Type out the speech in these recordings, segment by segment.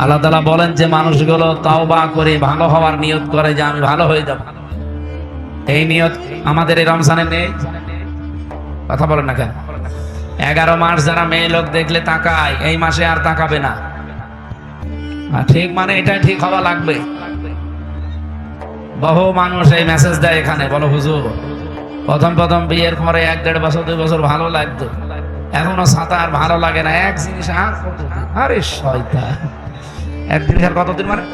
আল্লাহ তাআলা বলেন যে মানুষগুলো তাওবা করে ভালো হওয়ার নিয়ত করে যে আমি ভালো হয়ে যাব, এই নিয়ত আমাদের এই রমজানে নেই। কথা বলেন না কেন? 11 মাস যারা মেয়ে লোক দেখলে তাকায়, এই মাসে আর তাকাবে না। ঠিক মানে এটা ঠিক হওয়া লাগবে। বহু মানুষ এই মেসেজ দেয় এখানে, বলো হুজুর প্রথম প্রথম বিয়ের পরে 1-1.5 বছর 2 বছর ভালো লাগতো, এখনো সাঁতার আর ভালো লাগে না। এক জিনিস আর কতদিন? আরে শয়তান, এক জিনিস আর কতদিন মানে?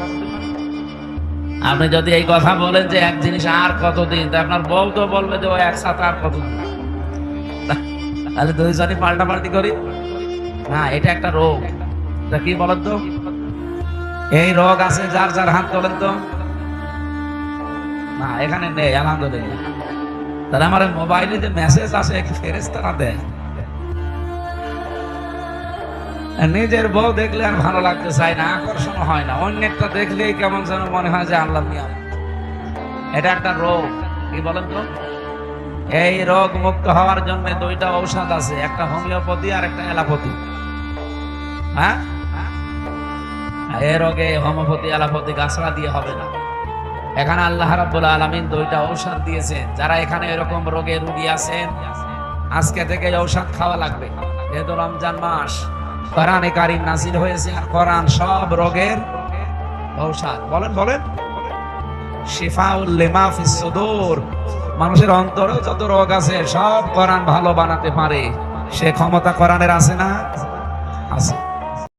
আপনি যদি এই কথা বলেন যে এক জিনিস আর কতদিন, তা আপনার বউ তো বলবে যে ও একসাথে আর কতদিন। তাহলে দুইজনই পাল্টাপাল্টি করি না, এটা একটা রোগ। তা কি বলেন তো, এই রোগ আছে যার যার হাত তোলেন তো। না এখানে নেই আলহামদুলিল্লাহ। তাহলে আমার মোবাইলে যে মেসেজ আসে ফেরেশতারা দেয়, নিজের বউ দেখলে আর ভালো লাগতে চায় না, আকর্ষণ হয় না। অন্যেরটা দেখলেই কেমন যেন মনে হয় যে আল্লাহ মিয়া। এটা একটা রোগ। কি বলেন তো, এই রোগ মুক্ত হওয়ার জন্য 2টা ঔষধ আছে, একটা হোমিওপ্যাথি আর একটা অ্যালোপ্যাথি। হ্যাঁ, এই রোগে হোমিওপ্যাথি অ্যালোপ্যাথি গাছড়া দিয়ে হবে না। এখানে আল্লাহ রাব্বুল আলামিন 2টা ঔষধ দিয়েছেন। যারা এখানে এরকম রোগে রোগী আছেন, আজকে থেকে ঔষধ খাওয়া লাগবে। যেহেতু রমজান মাস, কোরআনে কারীম নাযিল হয়েছে, আর কোরআন সব রোগের ঔষধ। বলেন বলেন, শিফাউল লিমা ফিস সুদূর। মানুষের অন্তরে যত রোগ আছে সব কোরআন ভালো বানাতে পারে। সে ক্ষমতা কোরআনের আছে না? আছে।